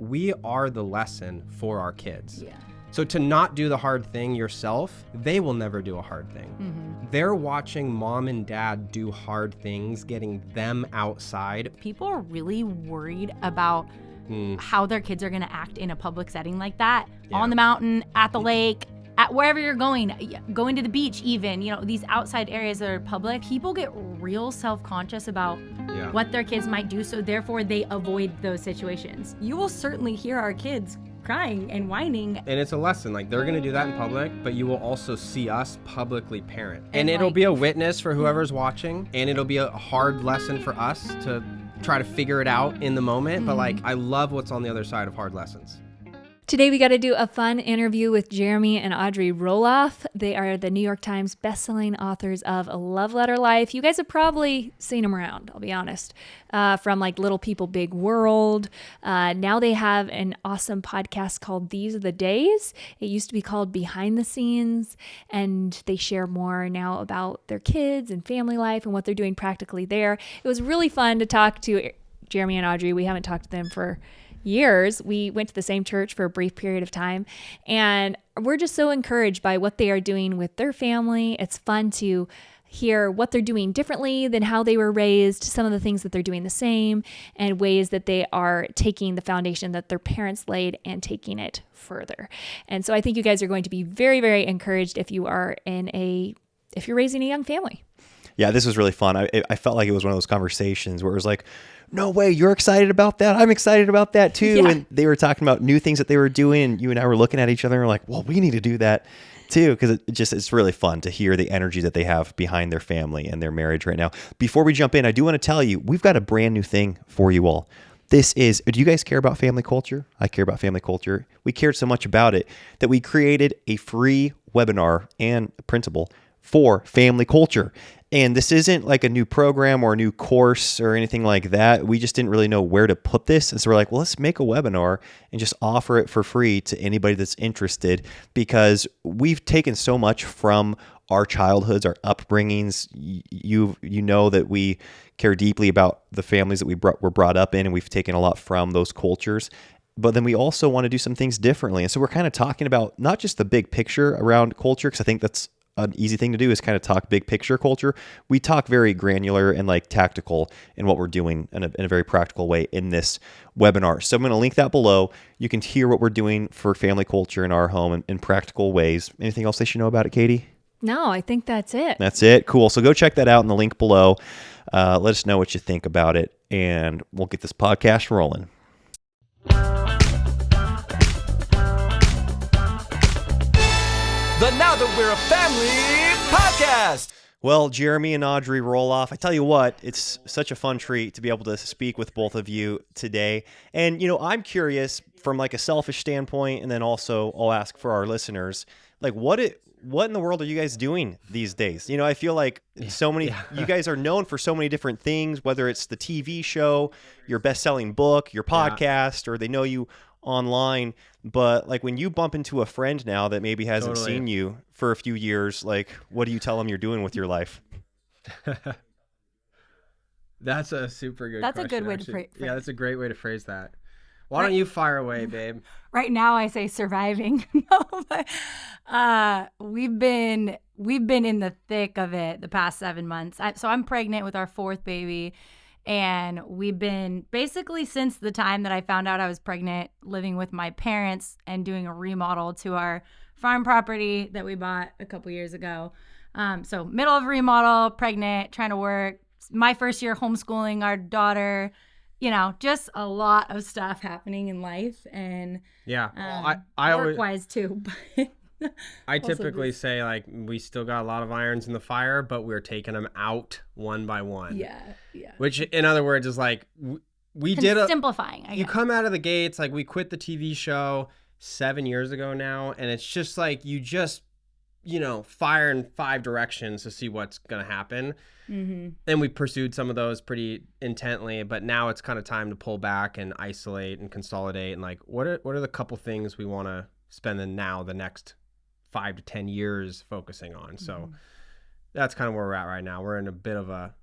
we are the lesson for our kids. Yeah. So to not do the hard thing yourself, they will never do a hard thing. Mm-hmm. They're watching mom and dad do hard things, getting them outside. People are really worried about how their kids are going to act in a public setting like that, on the mountain, at the lake, at wherever you're going to the beach even, these outside areas that are public. People get real self-conscious about what their kids might do, so therefore they avoid those situations. You will certainly hear our kids crying and whining. And it's a lesson, like they're gonna do that in public, but you will also see us publicly parent. And And it'll be a witness for whoever's watching, and it'll be a hard lesson for us to try to figure it out in the moment, but like I love what's on the other side of hard lessons. Today, we got to do a fun interview with Jeremy and Audrey Roloff. They are the New York Times bestselling authors of A Love Letter Life. You guys have probably seen them around, I'll be honest, from like Little People, Big World. Now they have an awesome podcast called These Are the Days. It used to be called Behind the Scenes, and they share more now about their kids and family life and what they're doing practically there. It was really fun to talk to Jeremy and Audrey. We haven't talked to them for years. We went to the same church for a brief period of time, and we're just so encouraged by what they are doing with their family. It's fun to hear what they're doing differently than how they were raised, some of the things that they're doing the same, and ways that they are taking the foundation that their parents laid and taking it further. And so I think you guys are going to be very, very encouraged if you're raising a young family. Yeah, this was really fun. I felt like it was one of those conversations where it was like, no way, you're excited about that. I'm excited about that too. Yeah. And they were talking about new things that they were doing, and you and I were looking at each other and we're like, well, we need to do that too, because it's really fun to hear the energy that they have behind their family and their marriage right now. Before we jump in, I do want to tell you, we've got a brand new thing for you all. Do you guys care about family culture? I care about family culture. We cared so much about it that we created a free webinar and printable for family culture. And this isn't like a new program or a new course or anything like that. We just didn't really know where to put this. And so we're like, well, let's make a webinar and just offer it for free to anybody that's interested, because we've taken so much from our childhoods, our upbringings. You know that we care deeply about the families that were brought up in, and we've taken a lot from those cultures. But then we also want to do some things differently. And so we're kind of talking about not just the big picture around culture, because I think that's an easy thing to do, is kind of talk big picture culture. We talk very granular and like tactical in what we're doing in a very practical way in this webinar. So I'm going to link that below. You can hear what we're doing for family culture in our home in practical ways. Anything else they should know about it, Katie? No, I think that's it. That's it. Cool. So go check that out in the link below. Let us know what you think about it, and we'll get this podcast rolling. The Now That We're a Family podcast. Well, Jeremy and Audrey Roloff, I tell you what, it's such a fun treat to be able to speak with both of you today. And, I'm curious from like a selfish standpoint, and then also I'll ask for our listeners, like what in the world are you guys doing these days? I feel like you guys are known for so many different things, whether it's the TV show, your best-selling book, your podcast, or they know you online. But like when you bump into a friend now that maybe hasn't seen you for a few years, like what do you tell them you're doing with your life? That's a super good That's question, a good way to actually. phrase. Yeah, that's a great way to phrase that. Why don't you fire away, babe? Right now I say surviving. No, but, we've been in the thick of it the past 7 months. So I'm pregnant with our fourth baby, and we've been basically since the time that I found out I was pregnant, living with my parents and doing a remodel to our farm property that we bought a couple years ago. So middle of a remodel, pregnant, trying to work. My first year homeschooling our daughter. Just a lot of stuff happening in life, and I work-wise too. But I typically say like we still got a lot of irons in the fire, but we're taking them out one by one. Yeah. Which, in other words, is like we did simplifying. You come out of the gates like we quit the TV show 7 years ago now, and it's just like you just fire in 5 directions to see what's gonna happen. Mm-hmm. And we pursued some of those pretty intently, but now it's kind of time to pull back and isolate and consolidate. And like, what are the couple things we want to spend the next 5 to 10 years focusing on? So that's kind of where we're at right now. We're in a bit of a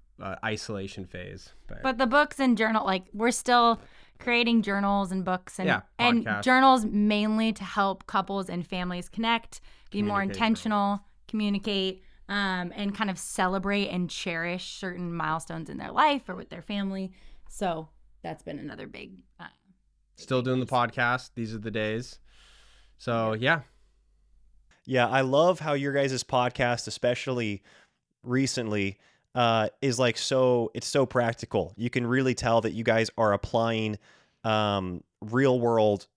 isolation phase. But the books and journal, like we're still creating journals and books and podcasts. journals mainly to help couples and families connect, be more intentional, communicate, and kind of celebrate and cherish certain milestones in their life or with their family. So that's been another big. Still doing the podcast. These are the days. So yeah. Yeah, I love how your guys' podcast, especially recently, is like it's so practical. You can really tell that you guys are applying real world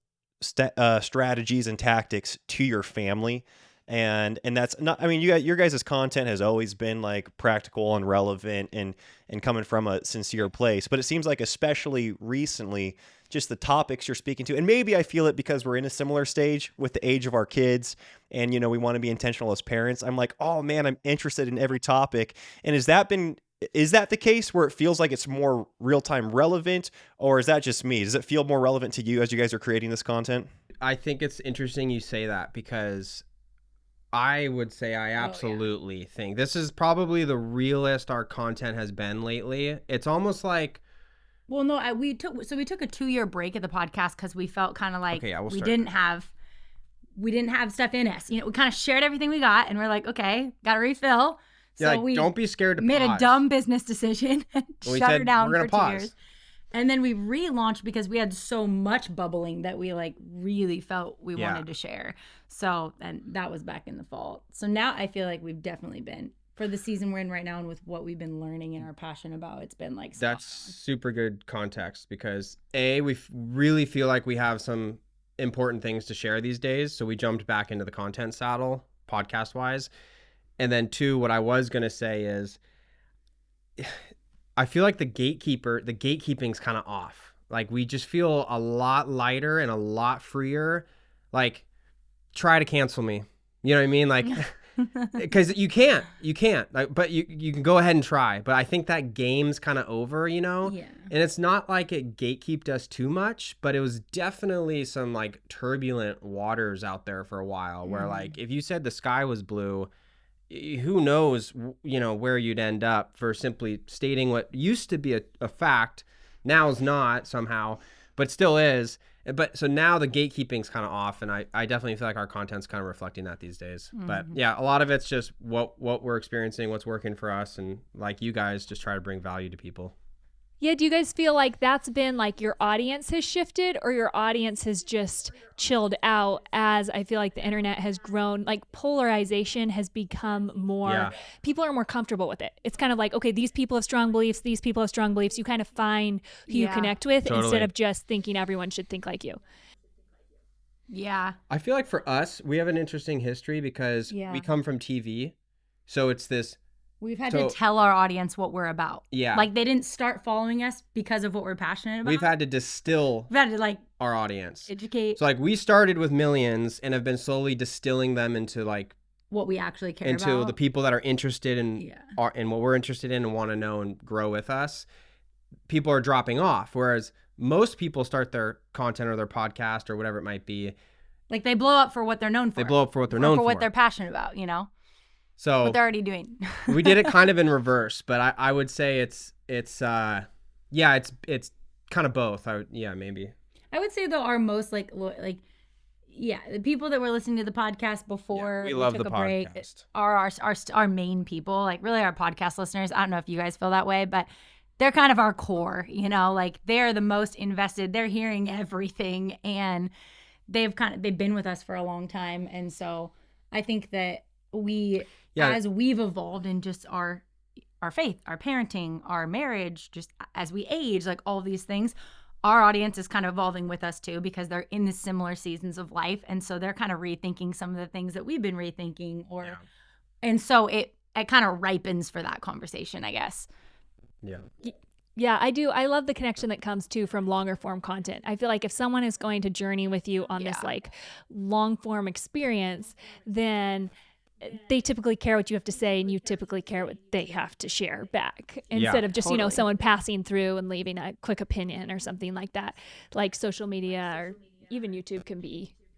strategies and tactics to your family. And that's not, I mean, your guys' content has always been like practical and relevant and coming from a sincere place. But it seems like especially recently, just the topics you're speaking to, and maybe I feel it because we're in a similar stage with the age of our kids and, you know, we want to be intentional as parents. I'm like, oh man, I'm interested in every topic. And is that the case where it feels like it's more real-time relevant, or is that just me? Does it feel more relevant to you as you guys are creating this content? I think it's interesting you say that, because I would say I absolutely think this is probably the realest our content has been lately. It's almost like, well, no, we took a 2-year break at the podcast because we felt kind of like we didn't have stuff in us. You know, we kind of shared everything we got, and we're like, okay, got to refill. So like, we don't be scared to made pause. A dumb business decision and shut her down for 2 years. And then we relaunched because we had so much bubbling that we like really felt we wanted to share. So, and that was back in the fall. So now I feel like we've definitely been, for the season we're in right now and with what we've been learning and are passionate about, it's been like that's super good context, because we really feel like we have some important things to share these days. So we jumped back into the content saddle podcast wise. And then 2, what I was going to say is I feel like the gatekeeping's kind of off. Like we just feel a lot lighter and a lot freer. Like, try to cancel me. You know what I mean? Like, because you can't, like, but you can go ahead and try. But I think that game's kind of over, you know? Yeah. And it's not like it gatekeeped us too much, but it was definitely some like turbulent waters out there for a while where like, if you said the sky was blue, who knows, you know, where you'd end up for simply stating what used to be a fact, now is not somehow, but still is. But so now the gatekeeping's kind of off, and I definitely feel like our content's kind of reflecting that these days. But yeah, a lot of it's just what we're experiencing, what's working for us, and like you guys just try to bring value to people. Yeah, do you guys feel like that's been like your audience has shifted, or your audience has just chilled out as I feel like the internet has grown, like polarization has become more, people are more comfortable with it. It's kind of like, okay, these people have strong beliefs, these people have strong beliefs. You kind of find who you connect with instead of just thinking everyone should think like you. Yeah. I feel like for us, we have an interesting history because we come from TV. So it's this. We've had to tell our audience what we're about. Yeah. Like they didn't start following us because of what we're passionate about. We've had to distill our audience. Educate. So like we started with millions and have been slowly distilling them into like what we actually care about. Into the people that are interested in what we're interested in and want to know and grow with us. People are dropping off. Whereas most people start their content or their podcast or whatever it might be. Like they blow up for what they're known for. They blow up for what they're known for. For what they're passionate about, you know? So what they're already doing. We did it kind of in reverse, but I would say it's kind of both. Maybe. I would say though our most the people that were listening to the podcast before we love took the a break are our main people. Like really our podcast listeners. I don't know if you guys feel that way, but they're kind of our core, you know, like they're the most invested. They're hearing everything and they've been with us for a long time. And so I think that as we've evolved in just our faith, our parenting, our marriage, just as we age, like all these things, our audience is kind of evolving with us too, because they're in the similar seasons of life. And so they're kind of rethinking some of the things that we've been rethinking and so it kind of ripens for that conversation, I guess. Yeah. Yeah, I do. I love the connection that comes too from longer form content. I feel like if someone is going to journey with you on this like long form experience, then they typically care what you have to say and you typically care what they have to share back instead of just, you know, someone passing through and leaving a quick opinion or something like that. Like social media or even YouTube can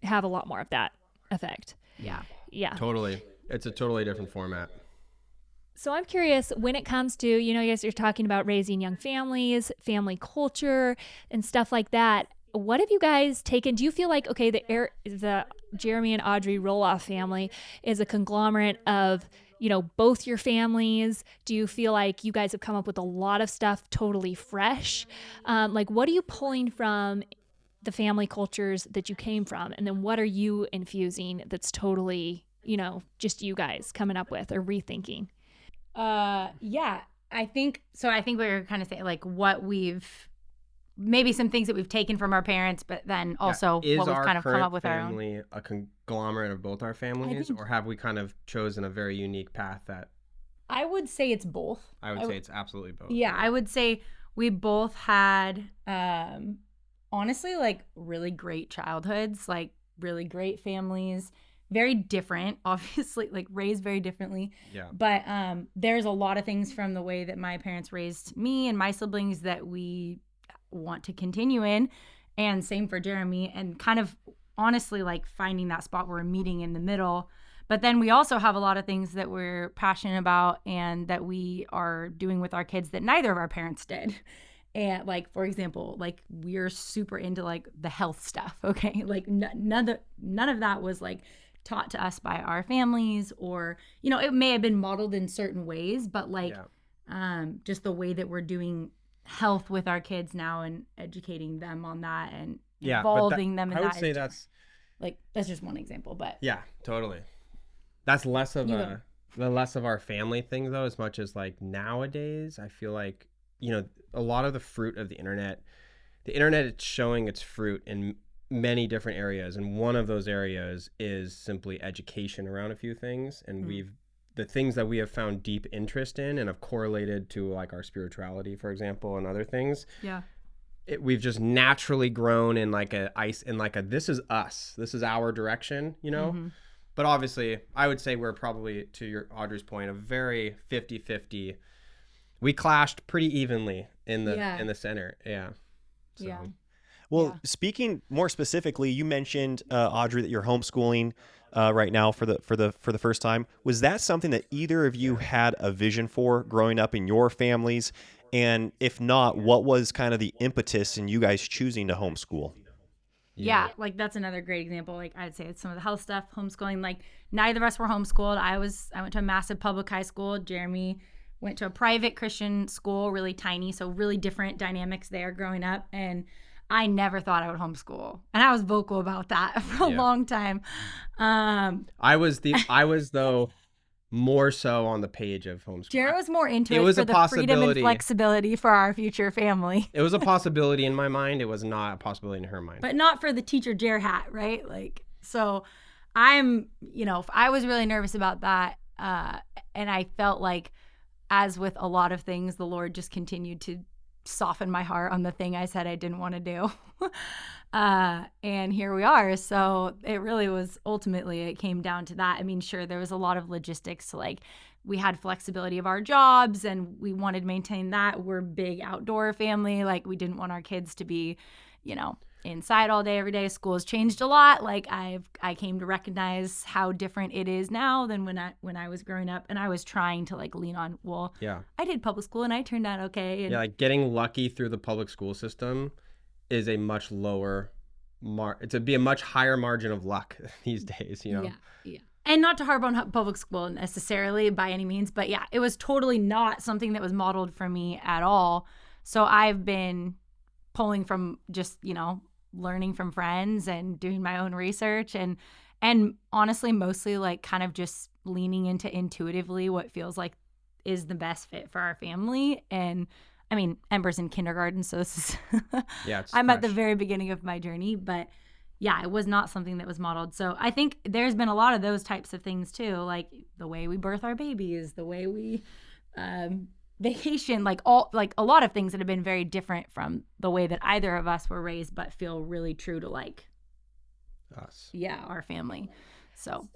have a lot more of that effect. Yeah. Yeah. Totally. It's a totally different format. So I'm curious, when it comes to, you know, you guys are talking about raising young families, family culture, and stuff like that. What have you guys taken? Do you feel like, okay, the Jeremy and Audrey Roloff family is a conglomerate of, you know, both your families? Do you feel like you guys have come up with a lot of stuff totally fresh? Like, what are you pulling from the family cultures that you came from? And then what are you infusing that's totally, you know, just you guys coming up with or rethinking? Yeah, I think so. I think we were kind of saying like what maybe some things that we've taken from our parents, but then also what we've kind of come up with our own. Is our family a conglomerate of both our families, or have we kind of chosen a very unique path that? I would say it's both. I would say it's absolutely both. Yeah, I would say we both had, honestly, like really great childhoods, like really great families. Very different, obviously, like raised very differently. Yeah. But there's a lot of things from the way that my parents raised me and my siblings that we want to continue in. And same for Jeremy. And kind of honestly, like finding that spot where we're meeting in the middle. But then we also have a lot of things that we're passionate about and that we are doing with our kids that neither of our parents did. And like, for example, like we're super into like the health stuff. Okay. Like none of that was like taught to us by our families, or, you know, it may have been modeled in certain ways, but like just the way that we're doing health with our kids now and educating them on that and involving them in that. I would say that's just one example, but yeah, totally. That's less of our family thing though, as much as like nowadays I feel like, you know, a lot of the fruit of the internet is showing its fruit in many different areas, and one of those areas is simply education around a few things, and the things that we have found deep interest in and have correlated to like our spirituality, for example, and other things. Yeah. We've just naturally grown in like this is us, this is our direction, you know. But obviously I would say we're probably, to your Audrey's point, a very 50-50. We clashed pretty evenly in the center. Yeah. So. Yeah. Well, speaking more specifically, you mentioned Audrey that you're homeschooling right now for the first time. Was that something that either of you had a vision for growing up in your families? And if not, what was kind of the impetus in you guys choosing to homeschool? Yeah, like that's another great example. Like I'd say it's some of the health stuff, homeschooling. Like neither of us were homeschooled. I went to a massive public high school. Jeremy went to a private Christian school, really tiny, so really different dynamics there growing up. And I never thought I would homeschool, and I was vocal about that for a long time. I was though more so on the page of homeschool. Jared was more into it for the freedom and flexibility for our future family. It was a possibility in my mind. It was not a possibility in her mind. But not for the teacher Jared hat, right? Like, so I was really nervous about that, and I felt like, as with a lot of things, the Lord just continued to soften my heart on the thing I said I didn't want to do. And here we are. So it really was, ultimately, it came down to that. I mean, sure, there was a lot of logistics. Like we had flexibility of our jobs and we wanted to maintain that. We're a big outdoor family. Like we didn't want our kids to be, you know, inside all day, every day. School has changed a lot. Like I came to recognize how different it is now than when I was growing up, and I was trying to like lean on, well, I did public school and I turned out okay. And like getting lucky through the public school system is a much lower it'd be a much higher margin of luck these days, you know. Yeah. And not to harp on public school necessarily by any means, but yeah, it was totally not something that was modeled for me at all. So I've been pulling from just, you know, learning from friends and doing my own research and honestly mostly like kind of just leaning into intuitively what feels like is the best fit for our family. And I mean, Ember's in kindergarten, so this is I'm at the very beginning of my journey, but yeah, it was not something that was modeled. So I think there's been a lot of those types of things too, like the way we birth our babies, the way we vacation, like a lot of things that have been very different from the way that either of us were raised, but feel really true to like us. Yeah, our family. So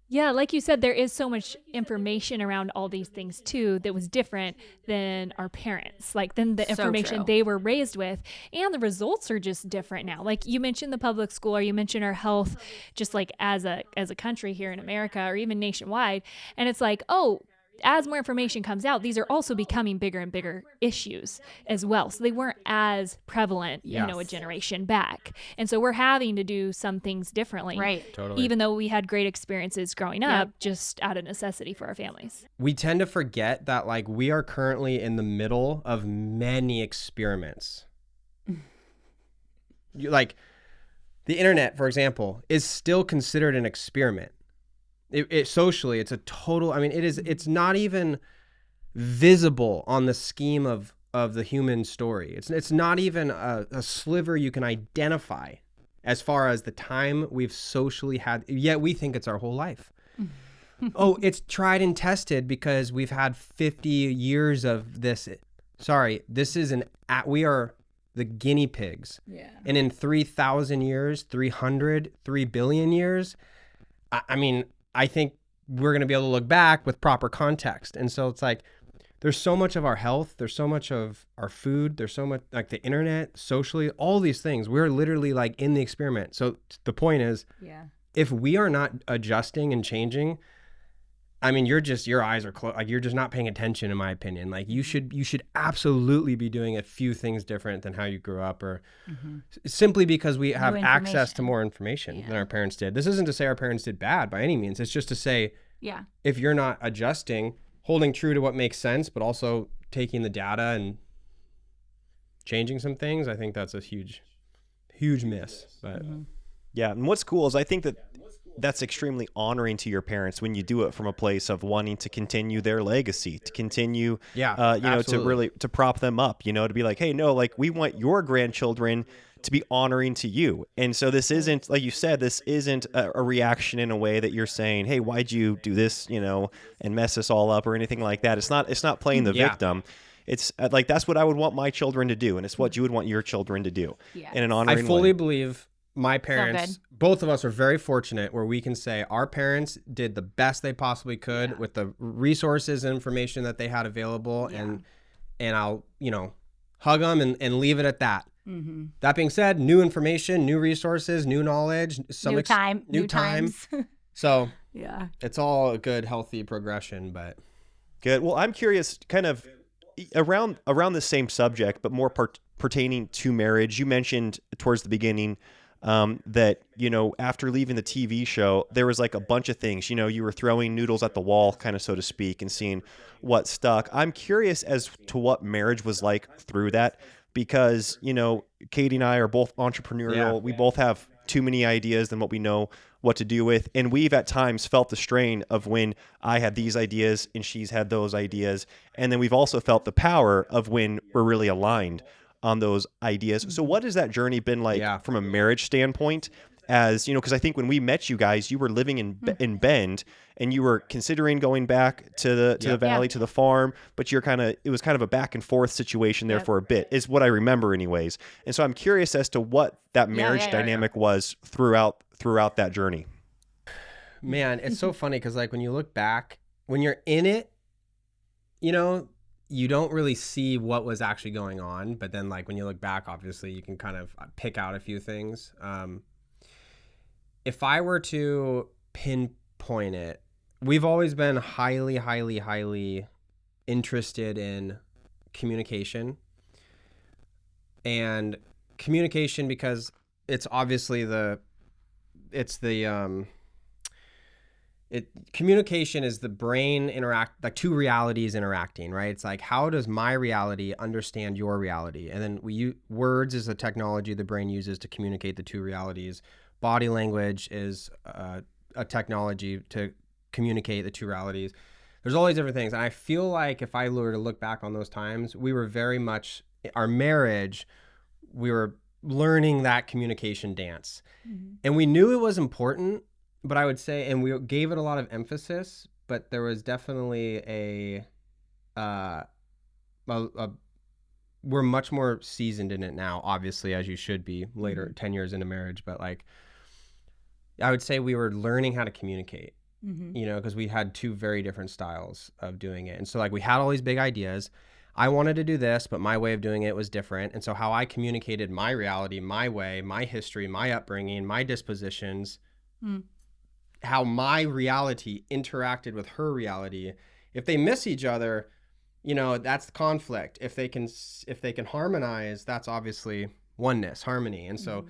yeah, like you said, there is so much information around all these things too that was different than our parents, like than the information they were raised with, and the results are just different now. Like you mentioned the public school, or you mentioned our health, just like as a country here in America or even nationwide, and it's like, oh, as more information comes out, these are also becoming bigger and bigger issues as well. So they weren't as prevalent, a Yes. generation back. And so we're having to do some things differently. Right. Totally. Even though we had great experiences growing up, just out of necessity for our families. We tend to forget that like we are currently in the middle of many experiments. Like the internet, for example, is still considered an experiment. It socially, it's a total, I mean, it's not even visible on the scheme of the human story. It's not even a sliver you can identify as far as the time we've socially had, yet we think it's our whole life. Oh, it's tried and tested because we've had 50 years of this. Sorry, we are the guinea pigs. Yeah. And in 3,000 years, 3 billion years, I mean, I think we're going to be able to look back with proper context. And so it's like, there's so much of our health, there's so much of our food, there's so much like the internet, socially, all these things. We're literally like in the experiment. So the point is, if we are not adjusting and changing, I mean, your eyes are closed. Like you're just not paying attention, in my opinion. Like you should absolutely be doing a few things different than how you grew up, or simply because we have access to more information than our parents did. This isn't to say our parents did bad by any means. It's just to say, if you're not adjusting, holding true to what makes sense, but also taking the data and changing some things, I think that's a huge miss. But Yeah, and what's cool is I think that's extremely honoring to your parents when you do it from a place of wanting to continue their legacy, to continue, to prop them up, to be like, hey, no, like we want your grandchildren to be honoring to you. And so this isn't, like you said, this isn't a reaction in a way that you're saying, hey, why'd you do this, and mess us all up or anything like that. It's not playing the victim. It's like, that's what I would want my children to do. And it's what you would want your children to do in an honoring way. I fully believe my parents, both of us are very fortunate where we can say our parents did the best they possibly could with the resources and information that they had available. And I'll, hug them and leave it at that. That being said, new information, new resources, new knowledge, new times. So it's all a good, healthy progression, but good. Well, I'm curious kind of around the same subject, but more pertaining to marriage. You mentioned towards the beginning that, after leaving the TV show, there was like a bunch of things, you were throwing noodles at the wall, kind of, so to speak, and seeing what stuck. I'm curious as to what marriage was like through that, because, Katie and I are both entrepreneurial. We both have too many ideas than what we know what to do with. And we've at times felt the strain of when I had these ideas and she's had those ideas. And then we've also felt the power of when we're really aligned on those ideas. So what has that journey been like from a marriage standpoint? As because I think when we met you guys, you were living in Bend, and you were considering going back to the valley, to the farm, but it was kind of a back and forth situation there for a bit, is what I remember anyways. And so I'm curious as to what that marriage dynamic was throughout that journey. Man, it's so funny because like when you look back, when you're in it, you don't really see what was actually going on. But then like when you look back, obviously you can kind of pick out a few things. If I were to pinpoint it, we've always been highly, highly, highly interested in communication. And communication, because it's obviously communication is the brain like two realities interacting, right? It's like, how does my reality understand your reality? And then words is a technology the brain uses to communicate the two realities. Body language is a technology to communicate the two realities. There's all these different things. And I feel like if I were to look back on those times, we were very much, our marriage, we were learning that communication dance. And we knew it was important, but I would say, and we gave it a lot of emphasis, but there was definitely we're much more seasoned in it now, obviously, as you should be later, 10 years into marriage. But like, I would say we were learning how to communicate, because we had two very different styles of doing it. And so like we had all these big ideas. I wanted to do this, but my way of doing it was different. And so how I communicated my reality, my way, my history, my upbringing, my dispositions, how my reality interacted with her reality If they miss each other, that's the conflict. If they can harmonize, that's obviously oneness, harmony. And so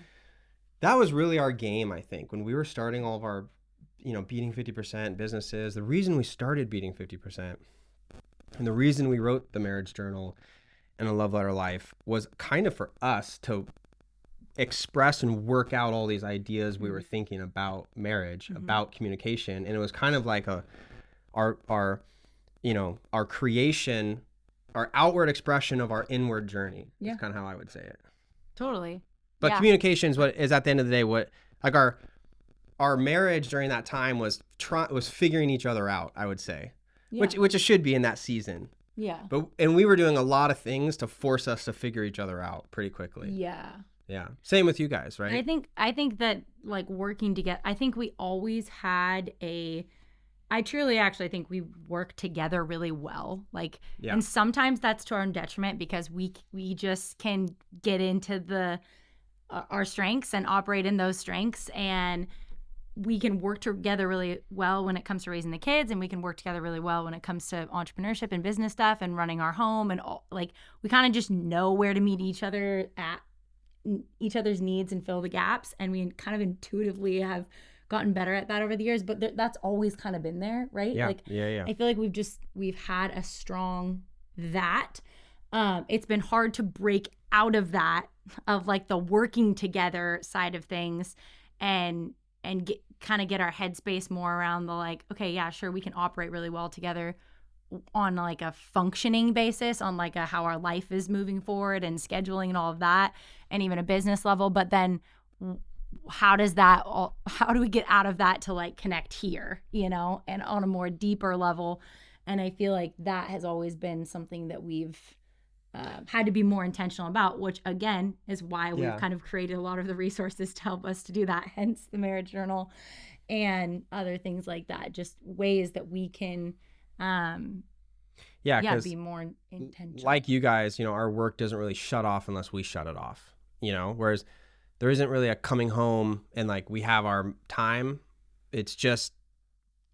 that was really our game, I think, when we were starting all of our, Beating 50% businesses. The reason we started Beating 50% and the reason we wrote the Marriage Journal and A Love Letter Life was kind of for us to express and work out all these ideas we were thinking about marriage, about communication. And it was kind of like our creation, our outward expression of our inward journey. Yeah. That's kind of how I would say it. Totally. But communication is what is at the end of the day, what like our marriage during that time was figuring each other out, I would say, which it should be in that season. Yeah. And we were doing a lot of things to force us to figure each other out pretty quickly. Yeah. Yeah. Same with you guys, right? I think that like working together, I think we always had I truly actually think we work together really well. Like, and sometimes that's to our own detriment because we just can get into our strengths and operate in those strengths, and we can work together really well when it comes to raising the kids, and we can work together really well when it comes to entrepreneurship and business stuff and running our home, and like we kind of just know where to meet each other at each other's needs and fill the gaps, and we kind of intuitively have gotten better at that over the years, but that's always kind of been there, right? Yeah. Like, I feel like we've had a strong that. It's been hard to break out of that, of like the working together side of things, and get our headspace more around the like, okay, yeah, sure, we can operate really well together on like a functioning basis, on like how our life is moving forward and scheduling and all of that, and even a business level. But then how do we get out of that to like connect here, and on a more deeper level? And I feel like that has always been something that we've had to be more intentional about, which again is why we've kind of created a lot of the resources to help us to do that, hence the Marriage Journal and other things like that, just ways that we can be more intentional. Like you guys, our work doesn't really shut off unless we shut it off, whereas there isn't really a coming home and like we have our time. It's just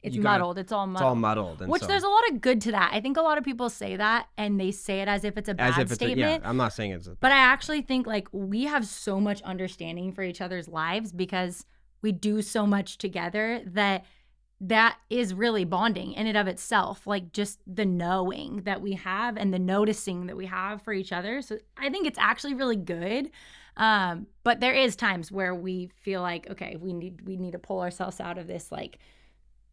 muddled. It's all muddled. Which there's a lot of good to that. I think a lot of people say that and they say it as if it's a bad statement. I'm not saying it's but I actually think like we have so much understanding for each other's lives because we do so much together that is really bonding in and of itself. Like just the knowing that we have and the noticing that we have for each other. So I think it's actually really good. But there is times where we feel like, okay, we need to pull ourselves out of this like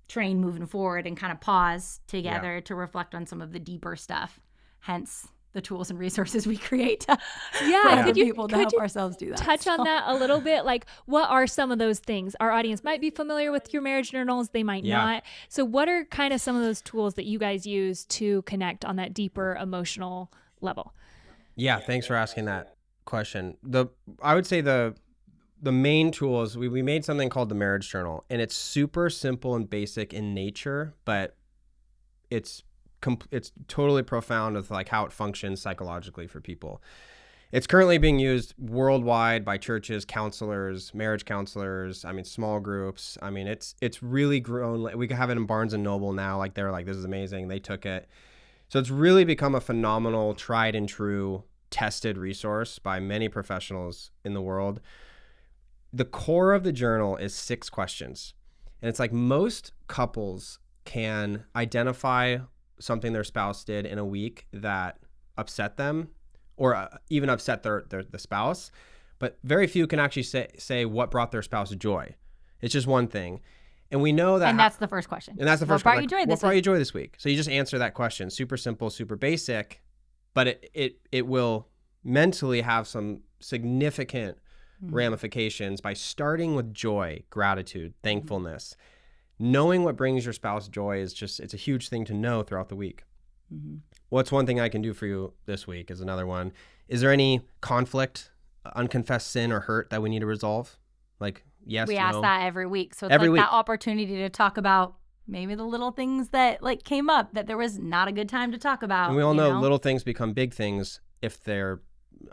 train moving forward and kind of pause together to reflect on some of the deeper stuff. Hence the tools and resources we create to could you help ourselves do that. Touch on that a little bit. Like, what are some of those things? Our audience might be familiar with your marriage journals. They might not. So what are kind of some of those tools that you guys use to connect on that deeper emotional level? Yeah. Thanks for asking that question. I would say the main tools, we made something called the Marriage Journal, and it's super simple and basic in nature, but it's totally profound with like how it functions psychologically for people. It's currently being used worldwide by churches, counselors, marriage counselors, small groups. It's really grown. We have it in Barnes and Noble now. Like they're like, this is amazing. They took it. So it's really become a phenomenal, tried and true, tested resource by many professionals in the world. The core of the journal is 6 questions. And it's like most couples can identify something their spouse did in a week that upset them or even upset the spouse, but very few can actually say what brought their spouse joy. It's just one thing. And we know that. And that's the first question. And that's the first question. What brought you joy this week? So you just answer that question. Super simple, super basic, but it will mentally have some significant ramifications by starting with joy, gratitude, thankfulness. Knowing what brings your spouse joy it's a huge thing to know throughout the week. What's one thing I can do for you this week is another one. Is there any conflict, unconfessed sin or hurt that we need to resolve? Like, yes, we ask that every week. So it's every week. That opportunity to talk about maybe the little things that like came up that there was not a good time to talk about. And we all know little things become big things if they're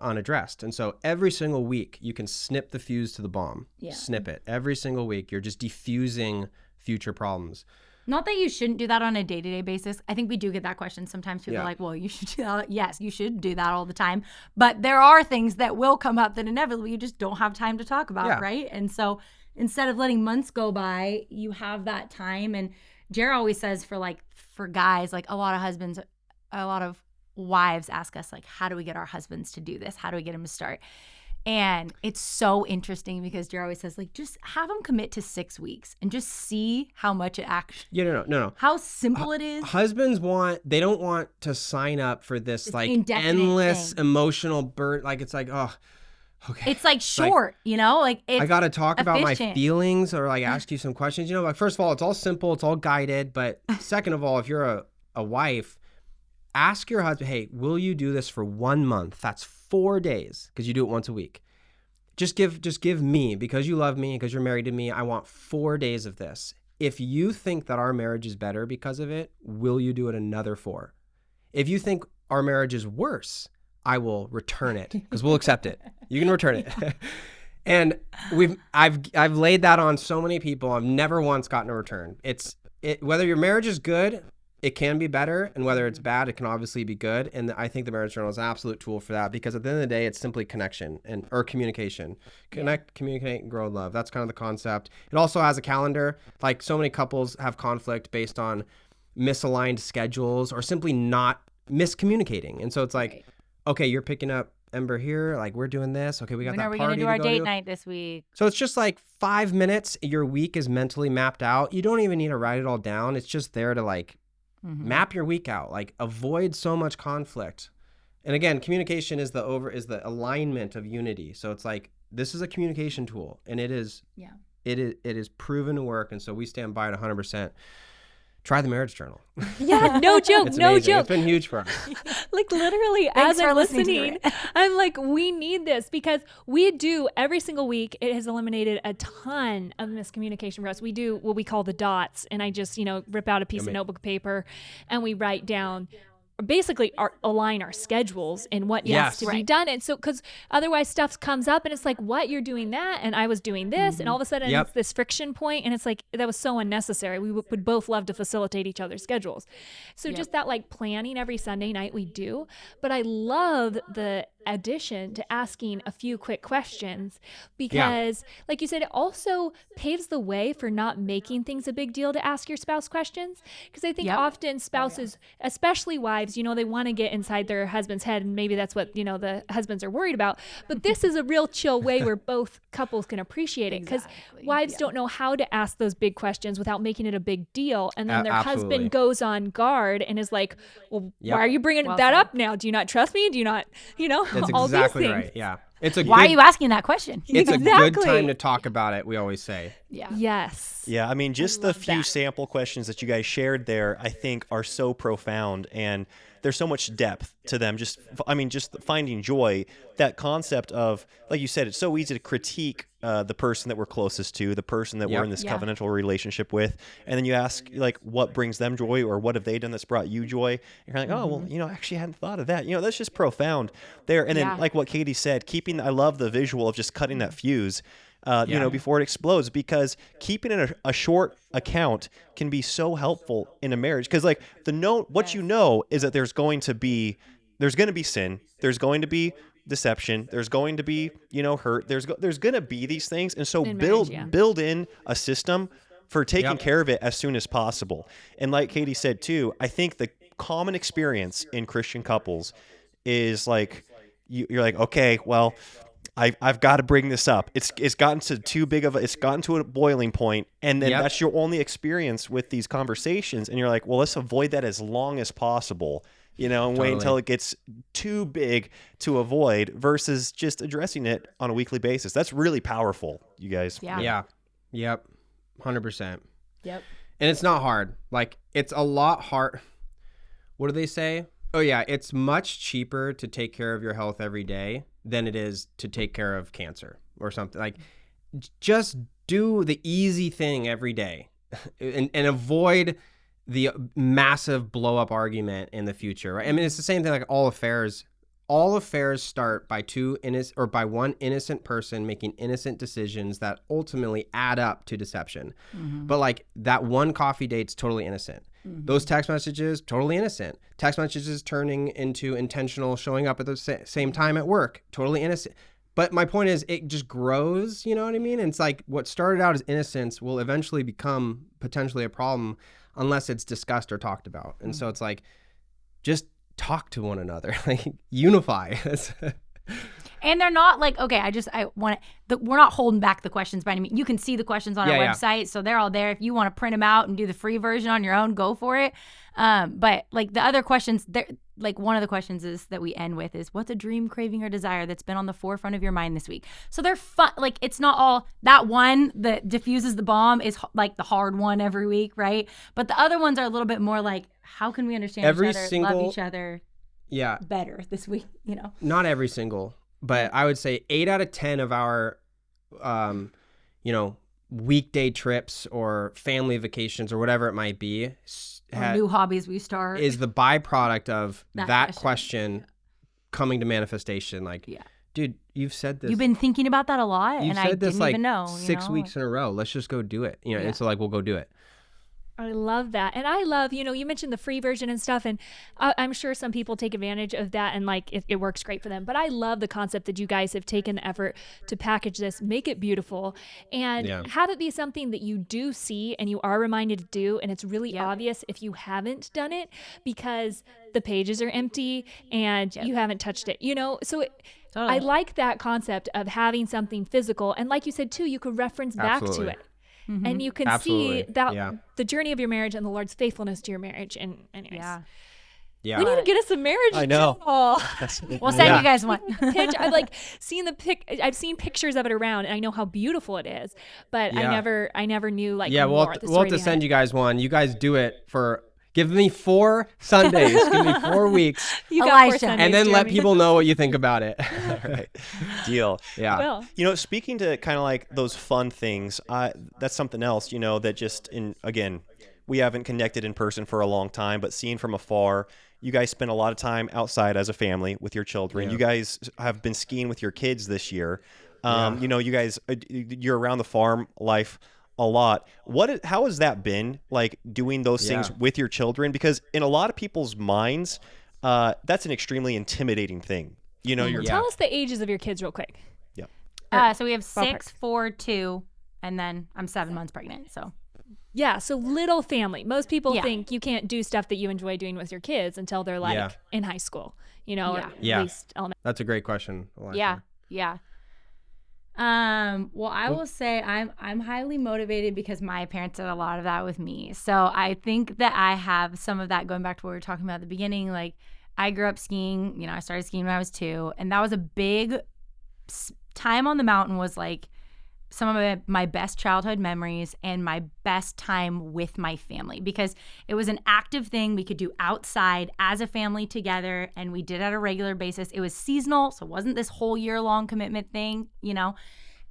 unaddressed. And so every single week you can snip the fuse to the bomb. Snip it. Every single week you're just diffusing future problems. Not that you shouldn't do that on a day-to-day basis. I think we do get that question. Sometimes people are like, well, you should do that. Yes, you should do that all the time. But there are things that will come up that inevitably you just don't have time to talk about, right? And so instead of letting months go by, you have that time. And Jer always says for guys, like a lot of wives ask us, like, how do we get our husbands to do this? How do we get them to start? And it's so interesting because Jer always says, like, just have them commit to 6 weeks and just see how much it actually. Yeah, no. How simple it is. Husbands they don't want to sign up for this like endless emotional burden. Like, it's like, oh, okay. It's like short, like it's I got to talk about my efficient. feelings or like ask you some questions. Like, first of all, it's all simple. It's all guided. But second of all, if you're a wife, ask your husband, hey, will you do this for 1 month? That's 4 days because you do it once a week. Just give me, because you love me, because you're married to me, I want 4 days of this. If you think that our marriage is better because of it, will you do it another 4? If you think our marriage is worse, I will return it because we'll accept it. You can return it. And I've laid that on so many people. I've never once gotten a return. Whether your marriage is good, it can be better, and whether it's bad, it can obviously be good. And I think the marriage journal is an absolute tool for that, because at the end of the day, it's simply connection or communication. Connect, communicate, and grow in love. That's kind of the concept. It also has a calendar. Like, so many couples have conflict based on misaligned schedules or simply not miscommunicating. And so it's like, okay, you're picking up Ember here. Like, we're doing this. Okay, we got that party. When are we going to do our date night this week? So it's just like 5 minutes. Your week is mentally mapped out. You don't even need to write it all down. It's just there to like map your week out, like avoid so much conflict. And again, communication is the alignment of unity. So it's like, this is a communication tool, and it is proven to work. And so we stand by it 100%. Try the marriage journal. Yeah, no joke, It's no amazing. joke. It's been huge for us. Like, literally, Thanks as for I'm listening to listening, it. I'm like, we need this, because we do every single week. It has eliminated a ton of miscommunication for us. We do what we call the dots, and I just, rip out a piece of notebook paper, and we write down basically align our schedules and what needs to be done. And so, because otherwise stuff comes up and it's like, what, you're doing that and I was doing this, and all of a sudden it's this friction point, and it's like, that was so unnecessary. We would both love to facilitate each other's schedules. So just that, like, planning every Sunday night we do. But I love the addition to asking a few quick questions, because like you said, it also paves the way for not making things a big deal to ask your spouse questions. Because I think often spouses, especially wives, they want to get inside their husband's head, and maybe that's what the husbands are worried about. But this is a real chill way where both couples can appreciate it, because wives don't know how to ask those big questions without making it a big deal, and then their husband goes on guard and is like, well, why are you bringing that up now? Do you not trust me? Do you not That's all exactly these things. Right. Yeah. It's a Why are you asking that question? It's a good time to talk about it, we always say. Yeah. Yes. Yeah, I mean, just the few sample questions that you guys shared there, I think, are so profound, and there's so much depth to them. Just finding joy. That concept of, like you said, it's so easy to critique the person that we're closest to, the person that we're in this covenantal relationship with, and then you ask, like, what brings them joy, or what have they done that's brought you joy? And you're like, oh, well, actually, I hadn't thought of that. That's just profound there. And then, like what Katie said, I love the visual of just cutting that fuse. Before it explodes, because keeping it a short account can be so helpful in a marriage. Because like what is that there's going to be sin, there's going to be deception, there's going to be hurt, there's going to be these things, and so build in a system for taking care of it as soon as possible. And like Katie said too, I think the common experience in Christian couples is like you're like, okay, well, I've got to bring this up. It's gotten to a boiling point, and then that's your only experience with these conversations, and you're like, well, let's avoid that as long as possible, and wait until it gets too big to avoid, versus just addressing it on a weekly basis. That's really powerful, you guys. Yeah. Yep. 100%. Yep. And it's not hard. Like, it's a lot hard. What do they say? Oh yeah, it's much cheaper to take care of your health every day than it is to take care of cancer or something. Like, just do the easy thing every day and avoid the massive blow up argument in the future, right? I mean, it's the same thing, like all affairs all affairs start by one innocent person making innocent decisions that ultimately add up to deception. But like that one coffee date's totally innocent. Those text messages, totally innocent. Text messages turning into intentional, showing up at the same time at work, totally innocent. But my point is, it just grows, you know what I mean? And it's like what started out as innocence will eventually become potentially a problem unless it's discussed or talked about. And so it's like, just talk to one another, like unify. And they're not like, okay, we're not holding back the questions by any means. You can see the questions on our website, so they're all there. If you want to print them out and do the free version on your own, go for it. But like the other questions, like one of the questions is that we end with is, what's a dream, craving, or desire that's been on the forefront of your mind this week? So they're fun. Like it's not all that one that diffuses the bomb is like the hard one every week, right? But the other ones are a little bit more like, how can we understand each other, love each other better this week, you know? Not every single, but I would say 8 out of 10 of our, weekday trips or family vacations or whatever it might be, new hobbies we start, is the byproduct of that question coming to manifestation. Like, dude, you've said this. You've been thinking about that a lot, and I didn't even know. 6 weeks in a row. Let's just go do it. And so like we'll go do it. I love that. And I love, you mentioned the free version and stuff, and I'm sure some people take advantage of that and like it works great for them. But I love the concept that you guys have taken the effort to package this, make it beautiful, and have it be something that you do see and you are reminded to do. And it's really obvious if you haven't done it because the pages are empty and you haven't touched it, So I like that concept of having something physical. And like you said, too, you could reference back to it. And you can see that the journey of your marriage and the Lord's faithfulness to your marriage. And anyways, we need to get us a marriage. I know. We'll send you guys one. I've like seen I've seen pictures of it around, and I know how beautiful it is. But I never knew like. Yeah, we'll have to send you guys one. You guys do it for. Give me 4 Sundays. Give me 4 weeks. You got 4 Sundays, and then Jeremy. let people know what you think about it. Right. Deal. Yeah. Well. Speaking to kind of like those fun things, that's something else, that just again, we haven't connected in person for a long time, but seeing from afar, you guys spend a lot of time outside as a family with your children. Yeah. You guys have been skiing with your kids this year. You guys, you're around the farm life a lot. How has that been, like doing those things with your children? Because in a lot of people's minds, that's an extremely intimidating thing. Tell us the ages of your kids real quick. Yeah. So we have 6, 4, 2, and then I'm 7 months pregnant. So. Yeah, so little family. Most people think you can't do stuff that you enjoy doing with your kids until they're like in high school, or at least elementary. That's a great question, Elisha. Yeah. Well, I will say I'm highly motivated because my parents did a lot of that with me. So I think that I have some of that, going back to what we were talking about at the beginning. Like I grew up skiing, I started skiing when I was 2, and that was a big time on the mountain, was like some of my best childhood memories and my best time with my family, because it was an active thing we could do outside as a family together, and we did it at a regular basis. It was seasonal, so it wasn't this whole year-long commitment thing,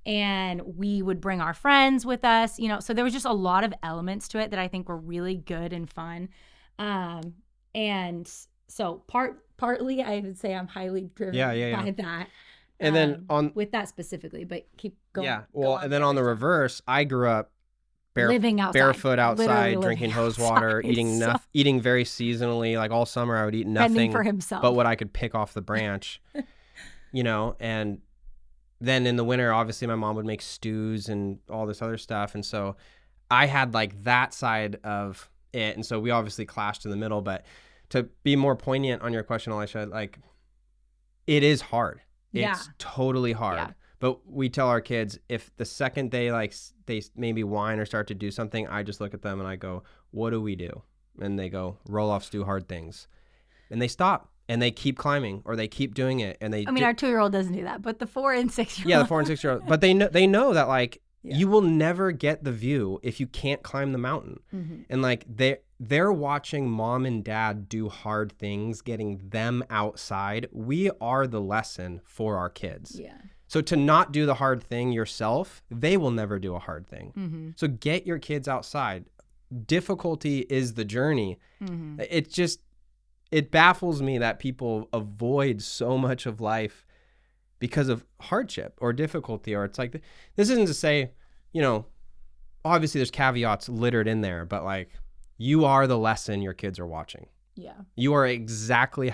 and we would bring our friends with us, so there was just a lot of elements to it that I think were really good and fun. And so partly I would say I'm highly driven by that. And then with that specifically, but keep going. Yeah. Well, and then on the reverse, I grew up living outside, barefoot outside, drinking hose water, outside, eating very seasonally. Like all summer, I would eat nothing for himself, but what I could pick off the branch. And then in the winter, obviously, my mom would make stews and all this other stuff, and so I had like that side of it, and so we obviously clashed in the middle. But to be more poignant on your question, Elisha, like it is hard. It's totally hard. Yeah. But we tell our kids, if the second they maybe whine or start to do something, I just look at them and I go, what do we do? And they go, Roloffs do hard things. And they stop and they keep climbing or they keep doing it. And our 2-year-old doesn't do that, but the 4 and 6-year-old. Yeah, the 4 and 6-year-old. But they know that like you will never get the view if you can't climb the mountain. Mm-hmm. And like they're watching mom and dad do hard things, getting them outside. We are the lesson for our kids. Yeah. So to not do the hard thing yourself, they will never do a hard thing. Mm-hmm. So get your kids outside. Difficulty is the journey. Mm-hmm. It's just, it baffles me that people avoid so much of life because of hardship or difficulty, or it's like, this isn't to say, you know, obviously there's caveats littered in there, but like, you are the lesson your kids are watching. Yeah. You are exactly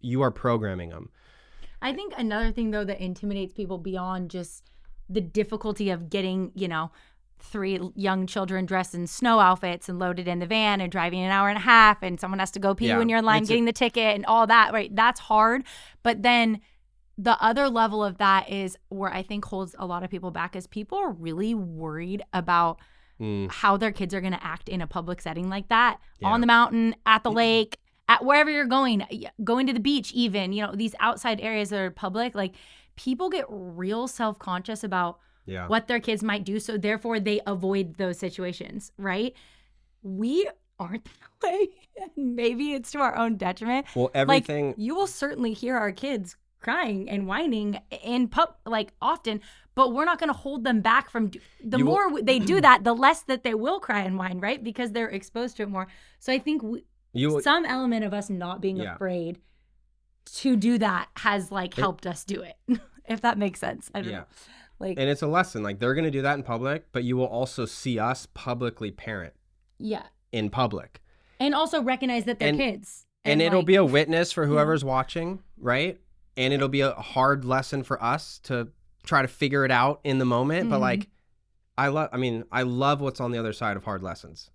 you are programming them. I think another thing though that intimidates people beyond just the difficulty of getting, 3 young children dressed in snow outfits and loaded in the van and driving an hour and a half, and someone has to go pee when you're in line, getting the ticket and all that, right? That's hard. But then the other level of that is where I think holds a lot of people back, is people are really worried about how their kids are going to act in a public setting like that, on the mountain, at the lake, at wherever you're going to the beach, even, these outside areas that are public. Like, people get real self-conscious about what their kids might do. So therefore they avoid those situations, right? We aren't that way. Maybe it's to our own detriment. Well, everything. Like, you will certainly hear our kids crying and whining in often, but we're not going to hold them back from more they do that, the less that they will cry and whine, right? Because they're exposed to it more. So I think some element of us not being afraid to do that has helped us do it. If that makes sense. I don't know. And it's a lesson. Like, they're going to do that in public, but you will also see us publicly parent. Yeah. In public. And also recognize that they're kids. And it'll be a witness for whoever's watching, right? And it'll be a hard lesson for us to try to figure it out in the moment. But I love what's on the other side of hard lessons.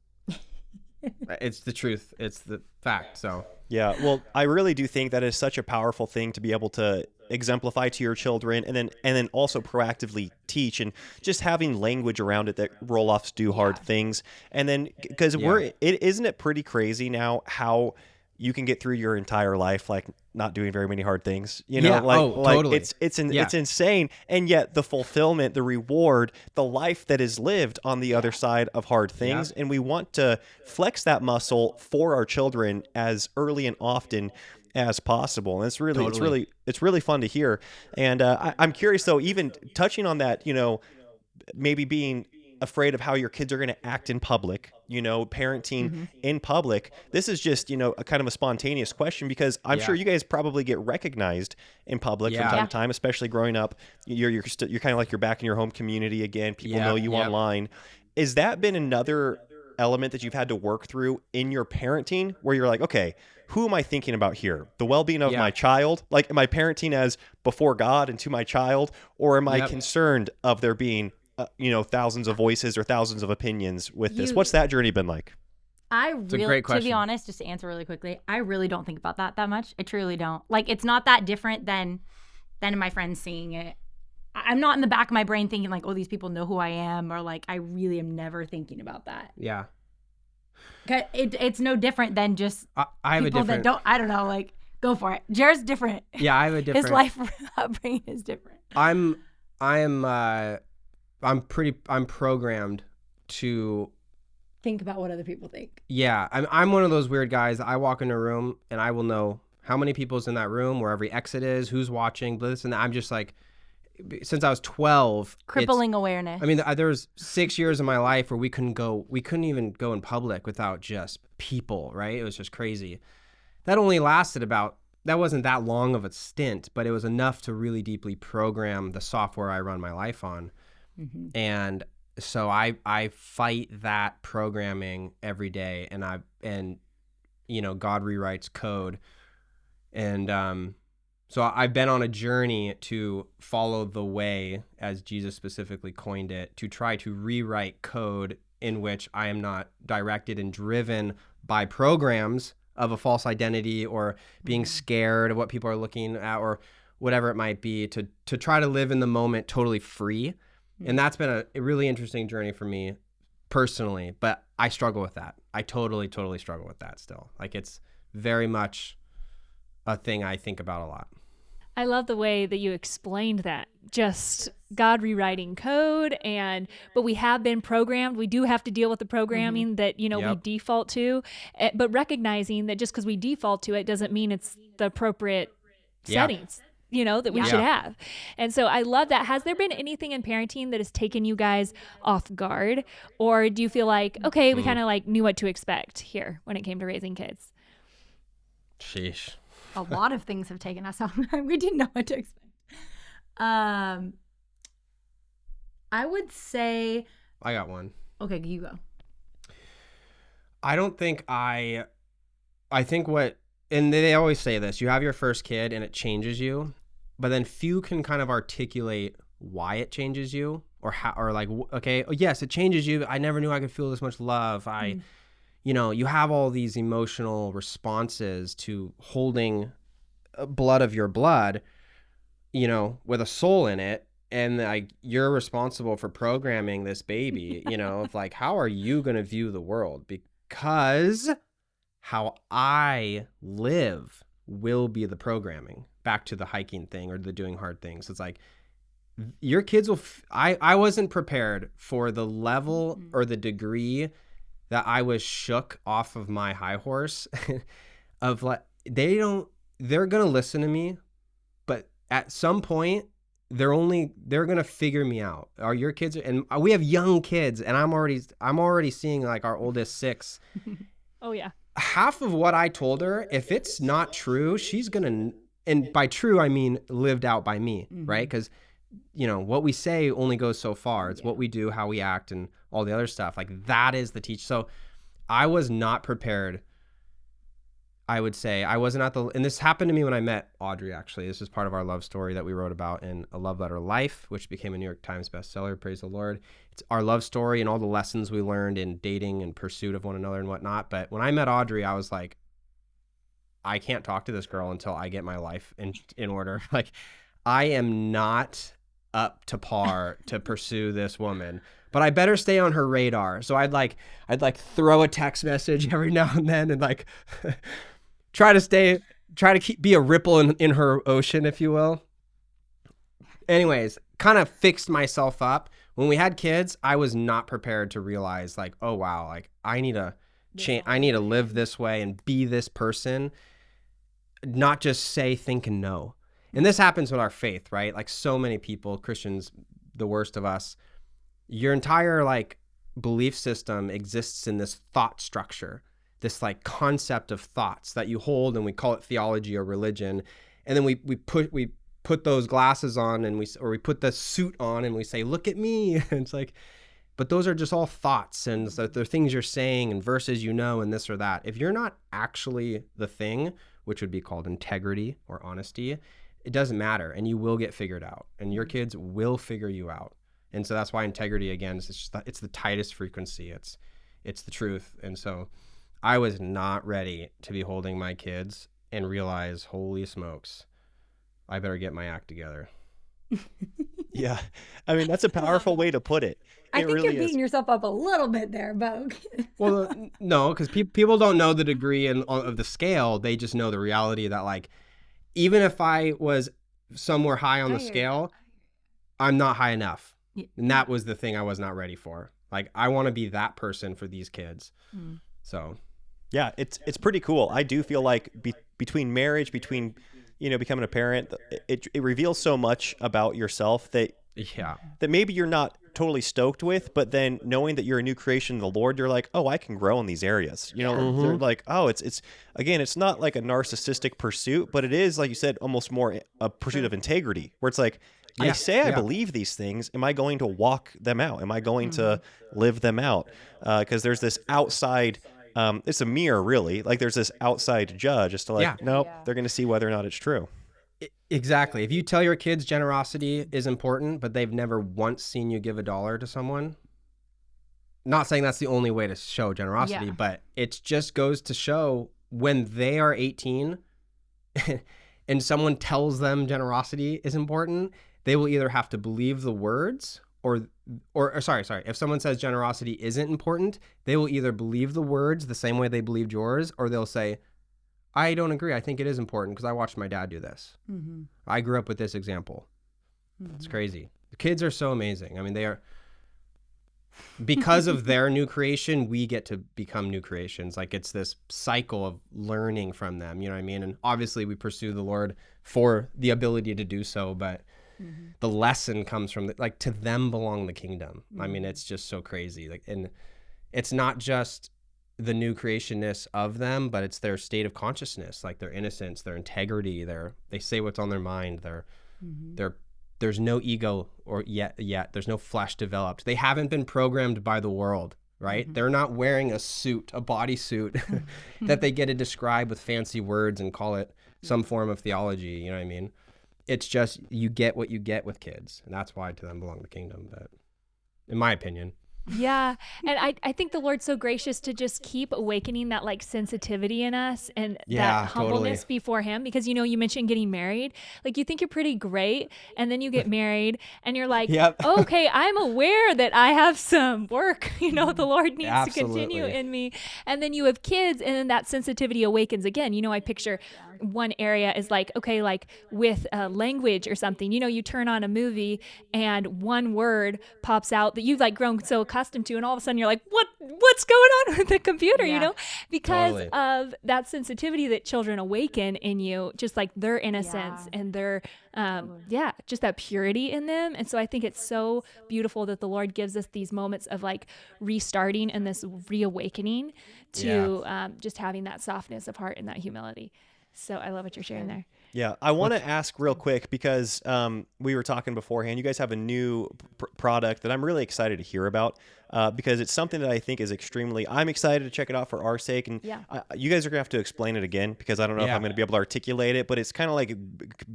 It's the truth. It's the fact. So yeah, well, I really do think that is such a powerful thing to be able to exemplify to your children, and then also proactively teach, and just having language around it that Roloffs do hard things. And then because isn't it pretty crazy now how you can get through your entire life not doing very many hard things, totally. It's insane. And yet the fulfillment, the reward, the life that is lived on the other side of hard things. And we want to flex that muscle for our children as early and often as possible. And it's really fun to hear. And I'm curious though, even touching on that, maybe being afraid of how your kids are going to act in public, parenting in public. This is just, a kind of a spontaneous question, because I'm sure you guys probably get recognized in public from time to time, especially growing up. You're kind of like you're back in your home community again. People know you online. Has that been another element that you've had to work through in your parenting, where you're like, okay, who am I thinking about here? The well-being of my child? Like, am I parenting as before God and to my child, or am I concerned of there being thousands of voices or thousands of opinions with this? What's that journey been like? It's a great question. To be honest, just to answer really quickly, I really don't think about that much. I truly don't. It's not that different than my friends seeing it. I'm not in the back of my brain thinking oh, these people know who I am, or I really am never thinking about that. Yeah. It's no different than just I have people a different. That don't. I don't know. Go for it. Jared's different. Yeah, I have a different. His life upbringing is different. I'm programmed to think about what other people think. Yeah, I'm one of those weird guys. I walk in a room and I will know how many people's in that room, where every exit is, who's watching, this and that. I'm just since I was 12, crippling awareness. I mean, there was 6 years of my life where we couldn't even go in public without just people, right? It was just crazy. That only lasted that wasn't that long of a stint, but it was enough to really deeply program the software I run my life on. Mm-hmm. And so I fight that programming every day, and God rewrites code. And so I've been on a journey to follow the way, as Jesus specifically coined it, to try to rewrite code in which I am not directed and driven by programs of a false identity, or being scared of what people are looking at, or whatever it might be, to try to live in the moment totally free. And that's been a really interesting journey for me personally, but I struggle with that. I totally struggle with that still. It's very much a thing I think about a lot. I love the way that you explained that. Just God rewriting code, but we have been programmed. We do have to deal with the programming that, we default to, but recognizing that just because we default to it doesn't mean it's the appropriate settings. That we should have. And so I love that. Has there been anything in parenting that has taken you guys off guard? Or do you feel like, okay, we kind of knew what to expect here when it came to raising kids? Sheesh. A lot of things have taken us out. We didn't know what to expect. I would say. I got one. Okay, you go. I don't think I think what, and they always say this, you have your first kid and it changes you, but then few can kind of articulate why it changes you or how, or like, okay, yes, it changes you. I never knew I could feel this much love. You know, you have all these emotional responses to holding blood of your blood, you know, with a soul in it. And like, you're responsible for programming this baby, you know, of like, how are you going to view the world? Because how I live will be the programming. Back to the hiking thing or the doing hard things. It's like, your kids will, I wasn't prepared for the level or the degree that I was shook off of my high horse of like, they're going to listen to me, but at some point they're going to figure me out. Are your kids, and we have young kids, and I'm already seeing like our oldest 6. Oh yeah. Half of what I told her, if it's not true, she's going to, and by true, I mean lived out by me, right? Because, you know, what we say only goes so far. It's what we do, how we act, and all the other stuff. Like, that is the teach. So I was not prepared. I would say I wasn't at the, and this happened to me when I met Audrey, actually. This is part of our love story that we wrote about in A Love Letter Life, which became a New York Times bestseller. Praise the Lord. It's our love story and all the lessons we learned in dating and pursuit of one another and whatnot. But when I met Audrey, I was like, I can't talk to this girl until I get my life in order. Like, I am not up to par to pursue this woman, but I better stay on her radar. So I'd throw a text message every now and then and like try to be a ripple in her ocean, if you will. Anyways, kind of fixed myself up. When we had kids, I was not prepared to realize like, oh wow, like I need to change. I need to live this way and be this person, not just say, think, and know. And this happens with our faith, right? Like, so many people, Christians, the worst of us, your entire like belief system exists in this thought structure, this like concept of thoughts that you hold, and we call it theology or religion. And then we put those glasses on, and we put the suit on, and we say, look at me. And it's like, but those are just all thoughts, and they're things you're saying and verses, you know, and this or that. If you're not actually the thing, which would be called integrity or honesty, it doesn't matter, and you will get figured out, and your kids will figure you out. And so that's why integrity, again, it's the tightest frequency. It's the truth. And so I was not ready to be holding my kids and realize, holy smokes, I better get my act together. Yeah. I mean, that's a powerful way to put it. I think really you're beating yourself up a little bit there, Bo. Well, no, because people don't know the degree of the scale. They just know the reality that, like, even if I was somewhere high on the scale, I'm not high enough. Yeah. And that was the thing I was not ready for. Like, I want to be that person for these kids. So, yeah, it's pretty cool. I do feel like between marriage, between, you know, becoming a parent, it reveals so much about yourself that maybe you're not totally stoked with, but then knowing that you're a new creation in the Lord, you're like, oh, I can grow in these areas. You know, they're like, oh, it's again, it's not like a narcissistic pursuit, but it is, like you said, almost more a pursuit of integrity, where it's like, I say I believe these things. Am I going to walk them out? Am I going to live them out? Because there's this outside, it's a mirror, really. Like, there's this outside judge as to like, nope, they're going to see whether or not it's true. Exactly. If you tell your kids generosity is important, but they've never once seen you give $1 to someone, not saying that's the only way to show generosity, but it just goes to show when they are 18 and someone tells them generosity is important, they will either have to believe the words or sorry, if someone says generosity isn't important, they will either believe the words the same way they believed yours, or they'll say, I don't agree. I think it is important because I watched my dad do this. I grew up with this example. It's crazy. The kids are so amazing. I mean, they are, because of their new creation, we get to become new creations. Like, it's this cycle of learning from them. You know what I mean? And obviously we pursue the Lord for the ability to do so, but the lesson comes from like, to them belong the kingdom. I mean, it's just so crazy. Like, and it's not just the new creationness of them, but it's their state of consciousness, like their innocence, their integrity, they say what's on their mind. There's no ego or yet there's no flesh developed. They haven't been programmed by the world, right? They're not wearing a bodysuit that they get to describe with fancy words and call it some form of theology. You know what I mean? It's just, you get what you get with kids, and that's why to them belong the kingdom, but in my opinion. Yeah. And I think the Lord's so gracious to just keep awakening that like sensitivity in us and that humbleness before him. Because, you know, you mentioned getting married. Like you think you're pretty great and then you get married and you're like, okay, I'm aware that I have some work, you know, the Lord needs to continue in me. And then you have kids and then that sensitivity awakens again. You know, I picture one area is like, okay, like with language or something, you know, you turn on a movie and one word pops out that you've like grown so accustomed to, and all of a sudden you're like, what's going on with the computer, you know, because of that sensitivity that children awaken in you, just like their innocence and their just that purity in them. And so I think it's so beautiful that the Lord gives us these moments of like restarting and this reawakening to just having that softness of heart and that humility. So I love what you're sharing there. Yeah, I want to ask real quick because we were talking beforehand. You guys have a new product that I'm really excited to hear about because it's something that I think is I'm excited to check it out for our sake. And you guys are going to have to explain it again because I don't know if I'm going to be able to articulate it, but it's kind of like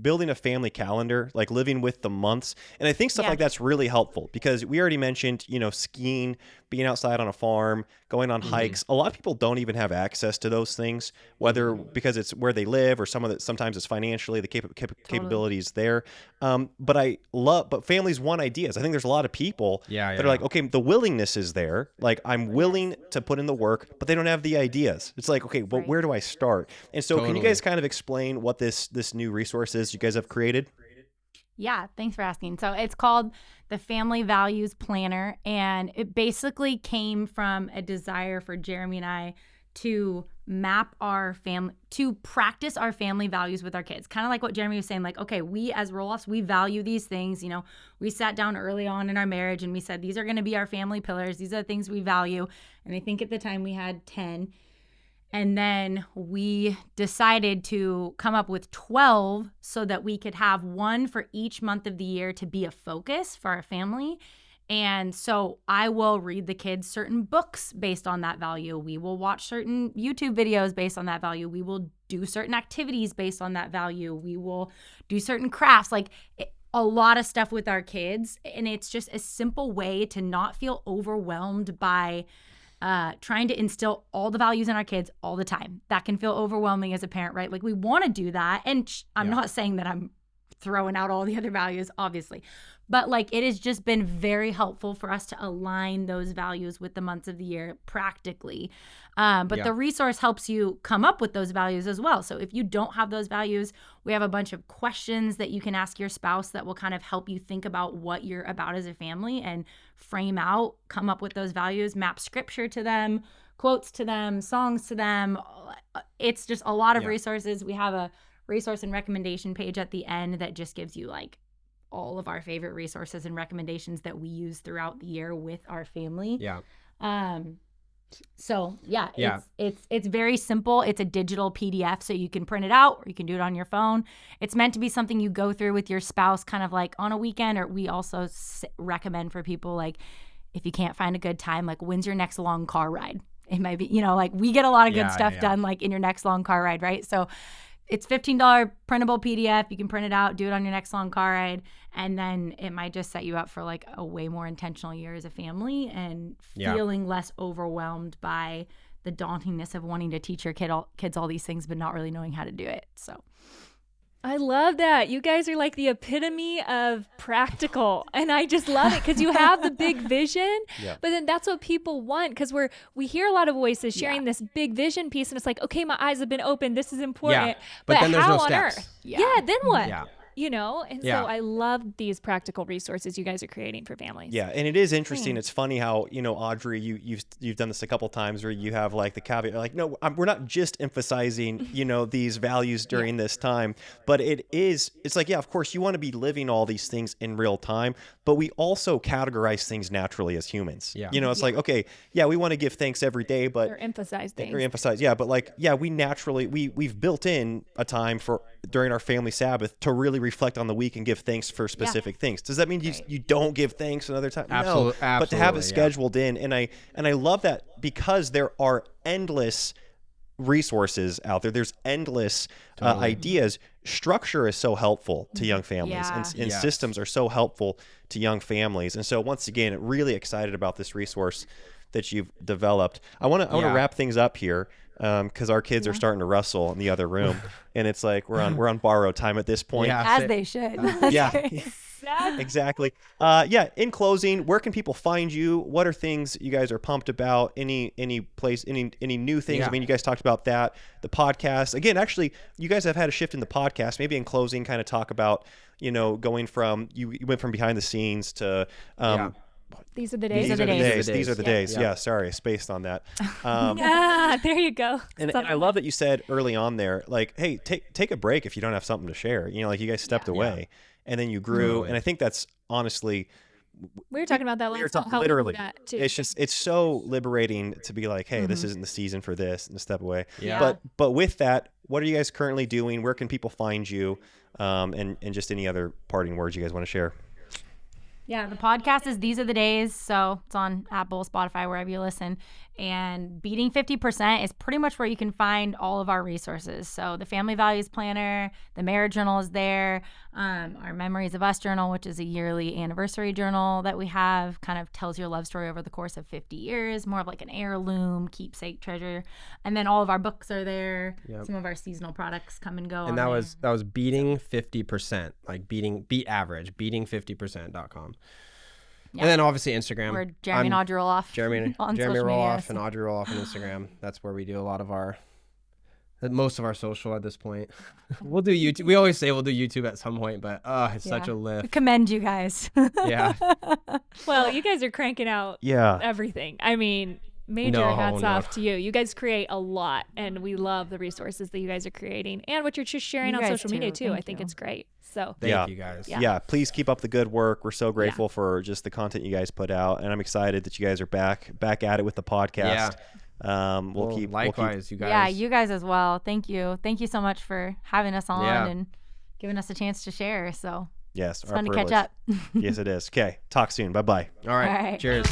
building a family calendar, like living with the months. And I think stuff like that's really helpful because we already mentioned, you know, skiing, being outside on a farm, going on hikes. A lot of people don't even have access to those things, whether because it's where they live or sometimes it's financially the capabilities there. But families want ideas. I think there's a lot of people that are like, okay, the willingness is there. Like I'm willing to put in the work, but they don't have the ideas. It's like, okay, well, where do I start? And so can you guys kind of explain what this new resource is you guys have created? Yeah, thanks for asking. So it's called the Family Values Planner, and it basically came from a desire for Jeremy and I to map to practice our family values with our kids. Kind of like what Jeremy was saying, like, okay, we as Roloffs, we value these things. You know, we sat down early on in our marriage and we said, these are going to be our family pillars. These are the things we value. And I think at the time we had 10. And then we decided to come up with 12 so that we could have one for each month of the year to be a focus for our family. And so I will read the kids certain books based on that value. We will watch certain YouTube videos based on that value. We will do certain activities based on that value. We will do certain crafts, like a lot of stuff with our kids. And it's just a simple way to not feel overwhelmed by trying to instill all the values in our kids all the time. That can feel overwhelming as a parent, right? Like we want to do that. And I'm not saying that I'm throwing out all the other values, obviously. But like it has just been very helpful for us to align those values with the months of the year practically. But the resource helps you come up with those values as well. So if you don't have those values, we have a bunch of questions that you can ask your spouse that will kind of help you think about what you're about as a family and frame out, come up with those values, map scripture to them, quotes to them, songs to them. It's just a lot of resources. We have a resource and recommendation page at the end that just gives you like all of our favorite resources and recommendations that we use throughout the year with our family. It's very simple. It's a digital PDF, so you can print it out or you can do it on your phone. It's meant to be something you go through with your spouse kind of like on a weekend, or we also recommend for people like if you can't find a good time, like when's your next long car ride? It might be, you know, like we get a lot of good stuff done like in your next long car ride, right? So it's $15 printable PDF. You can print it out, do it on your next long car ride, and then it might just set you up for like a way more intentional year as a family and feeling less overwhelmed by the dauntingness of wanting to teach your kids all these things but not really knowing how to do it. So I love that. You guys are like the epitome of practical. And I just love it because you have the big vision, but then that's what people want because we hear a lot of voices sharing this big vision piece and it's like, okay, my eyes have been opened. This is important. But then there's how no on steps. earth? Yeah, then what? you know? And Yeah. so I love these practical resources you guys are creating for families. Yeah, and it is interesting. It's funny how, you know, Audrey, you've done this a couple times where you have like the caveat, like, no, we're not just emphasizing, you know, these values during this time, but it's like, yeah, of course you want to be living all these things in real time, but we also categorize things naturally as humans. Yeah. You know, it's like, okay, yeah, we want to give thanks every day, but Or emphasize things. or emphasize, yeah, but like, yeah, we naturally we've built in a time for during our family Sabbath to really reflect on the week and give thanks for specific things. Does that mean you don't give thanks another time? No, but to have it scheduled in, and I love that because there are endless resources out there. There's endless ideas. Structure is so helpful to young families, and systems are so helpful to young families. And so once again, really excited about this resource that you've developed. I want to wrap things up here because our kids are starting to wrestle in the other room, and it's like we're on borrowed time at this point. As they should. Exactly. In closing, where can people find you? What are things you guys are pumped about? Any place, any new things? I mean, you guys talked about that. The podcast. Again, actually, you guys have had a shift in the podcast. Maybe in closing, kind of talk about, you know, going from you went from behind the scenes to These are the days. These are the days. Yeah, sorry, I spaced on that. There you go. And I love that you said early on there, like, hey, take a break if you don't have something to share. You know, like you guys stepped away and then you grew. And I think that's honestly, we were talking about that last time. Literally, it's so liberating to be like, hey, this isn't the season for this, and to step away. But with that, what are you guys currently doing? Where can people find you? And just any other parting words you guys want to share. Yeah, the podcast is These Are the Days, so it's on Apple, Spotify, wherever you listen. And Beating 50% is pretty much where you can find all of our resources. So the Family Values Planner, the Marriage Journal is there, our Memories of Us Journal, which is a yearly anniversary journal that we have, kind of tells your love story over the course of 50 years, more of like an heirloom, keepsake treasure. And then all of our books are there. Some of our seasonal products come and go. And that was Beating 50%, like beat average, beating50%.com. Yeah. And then obviously Instagram. We're Jeremy and Audrey Roloff. Jeremy Roloff and Audrey Roloff on Instagram. That's where we do a lot of most of our social at this point. We'll do YouTube. We always say we'll do YouTube at some point, but it's such a lift. We commend you guys. Well, you guys are cranking out everything. I mean, hats off to you. You guys create a lot, and we love the resources that you guys are creating and what you're just sharing on social media too. I think it's great. So thank you guys. Yeah, please keep up the good work. We're so grateful for just the content you guys put out, and I'm excited that you guys are back at it with the podcast. We'll keep likewise, you guys. Yeah, you guys as well. Thank you so much for having us on and giving us a chance to share. So yes, it's fun to catch up. Yes, it is. Okay, talk soon. Bye. All right. Cheers.